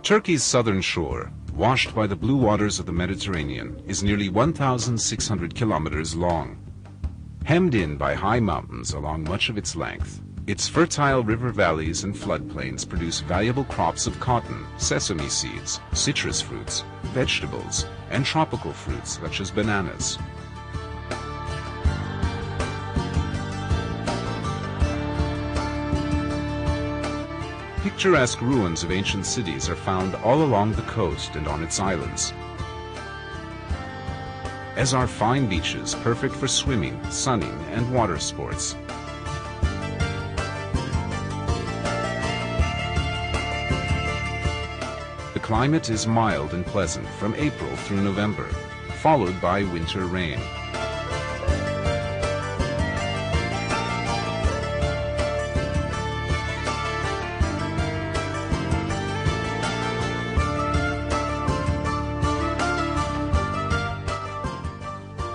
Turkey's southern shore, washed by the blue waters of the Mediterranean, is nearly 1,600 kilometers long. Hemmed in by high mountains along much of its length, its fertile river valleys and floodplains produce valuable crops of cotton, sesame seeds, citrus fruits, vegetables, and tropical fruits such as bananas. Picturesque ruins of ancient cities are found all along the coast and on its islands, as are fine beaches perfect for swimming, sunning, and water sports. The climate is mild and pleasant from April through November, followed by winter rain.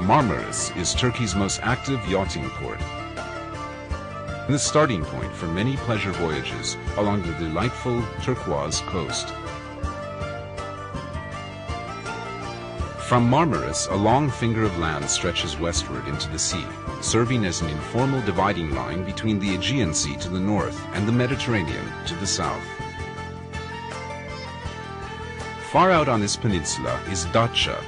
Marmaris is Turkey's most active yachting port and the starting point for many pleasure voyages along the delightful turquoise coast. From Marmaris, a long finger of land stretches westward into the sea, serving as an informal dividing line between the Aegean Sea to the north and the Mediterranean to the south. Far out on this peninsula is Datça,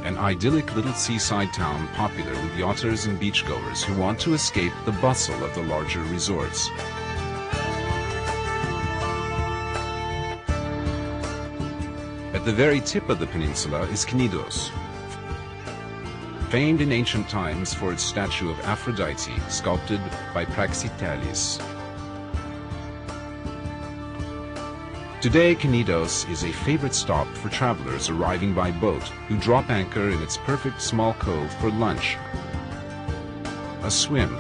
an idyllic little seaside town popular with yachters and beachgoers who want to escape the bustle of the larger resorts. At the very tip of the peninsula is Knidos, famed in ancient times for its statue of Aphrodite sculpted by Praxiteles. Today, Knidos is a favorite stop for travelers arriving by boat who drop anchor in its perfect small cove for lunch, a swim,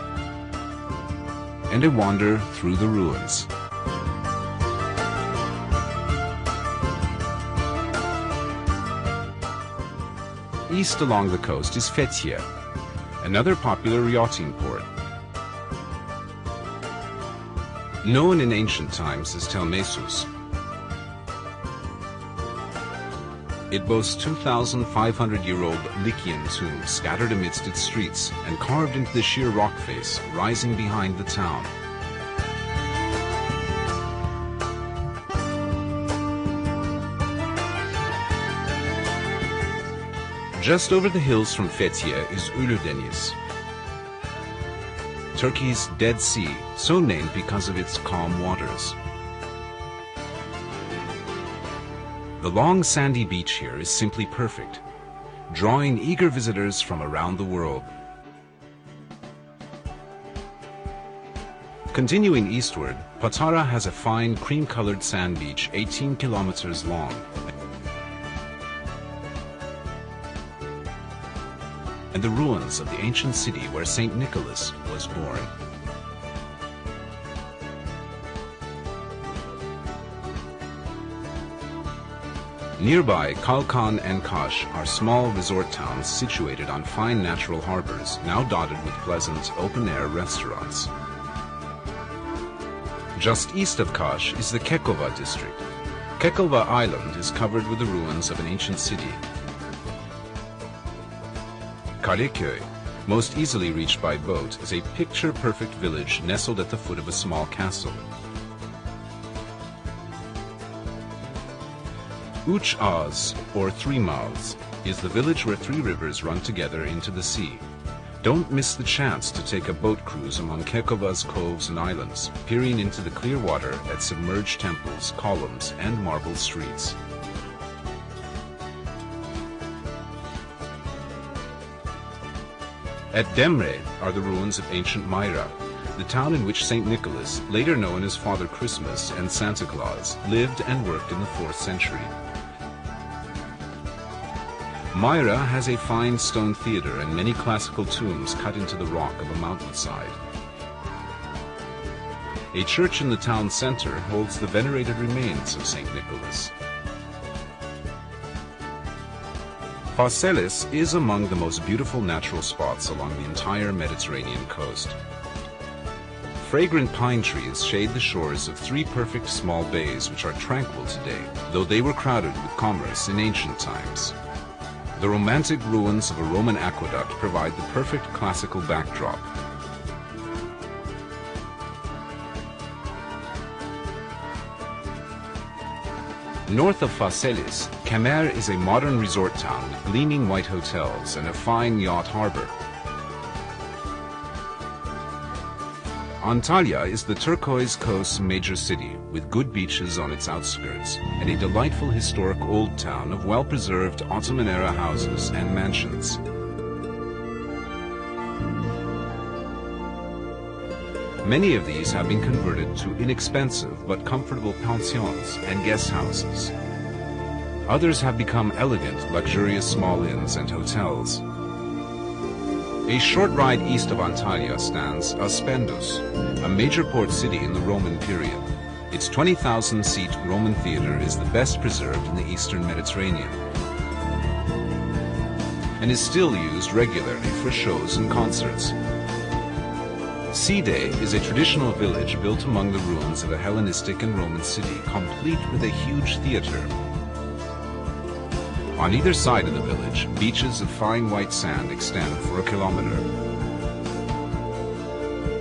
and a wander through the ruins. East along the coast is Fethiye, another popular yachting port. Known in ancient times as Tel Messus, it boasts 2,500-year-old Lycian tombs scattered amidst its streets and carved into the sheer rock face rising behind the town. Just over the hills from Fethiye is Uludeniz, Turkey's Dead Sea, so named because of its calm waters. The long sandy beach here is simply perfect, drawing eager visitors from around the world. Continuing eastward, Patara has a fine cream-colored sand beach 18 kilometers long. And the ruins of the ancient city where Saint Nicholas was born. Nearby, Kalkan and Kaş are small resort towns situated on fine natural harbors, now dotted with pleasant open-air restaurants. Just east of Kaş is the Kekova district. Kekova Island is covered with the ruins of an ancient city. Kaleköy, most easily reached by boat, is a picture-perfect village nestled at the foot of a small castle. Üç Ağız, or Three Mouths, is the village where three rivers run together into the sea. Don't miss the chance to take a boat cruise among Kekova's coves and islands, peering into the clear water at submerged temples, columns, and marble streets. At Demre are the ruins of ancient Myra, the town in which Saint Nicholas, later known as Father Christmas and Santa Claus, lived and worked in the 4th century. Myra has a fine stone theater and many classical tombs cut into the rock of a mountainside. A church in the town center holds the venerated remains of Saint Nicholas. Phaselis is among the most beautiful natural spots along the entire Mediterranean coast. fragrant pine trees shade the shores of three perfect small bays which are tranquil today, though they were crowded with commerce in ancient times. The romantic ruins of a Roman aqueduct provide the perfect classical backdrop. North of Phaselis, Kemer is a modern resort town with gleaming white hotels and a fine yacht harbor. Antalya is the turquoise coast's major city, with good beaches on its outskirts, and a delightful historic old town of well-preserved Ottoman-era houses and mansions. Many of these have been converted to inexpensive but comfortable pensions and guest houses. Others have become elegant, luxurious small inns and hotels. A short ride east of Antalya stands Aspendus, a major port city in the Roman period. Its 20,000-seat Roman theater is the best preserved in the eastern Mediterranean and is still used regularly for shows and concerts. Side is a traditional village built among the ruins of a Hellenistic and Roman city, complete with a huge theater. On either side of the village, beaches of fine white sand extend for a kilometer.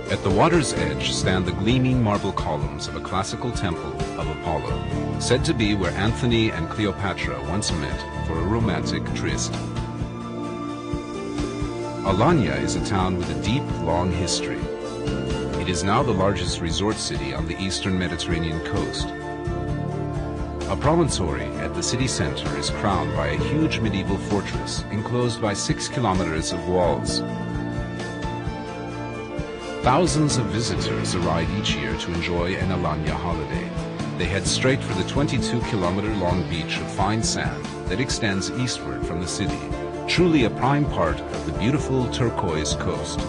At the water's edge stand the gleaming marble columns of a classical temple of Apollo, said to be where Antony and Cleopatra once met for a romantic tryst. Alanya is a town with a deep, long history. It is now the largest resort city on the eastern Mediterranean coast. A promontory at the city center is crowned by a huge medieval fortress enclosed by 6 kilometers of walls. Thousands of visitors arrive each year to enjoy an Alanya holiday. They head straight for the 22-kilometer-long beach of fine sand that extends eastward from the city, truly a prime part of the beautiful turquoise coast.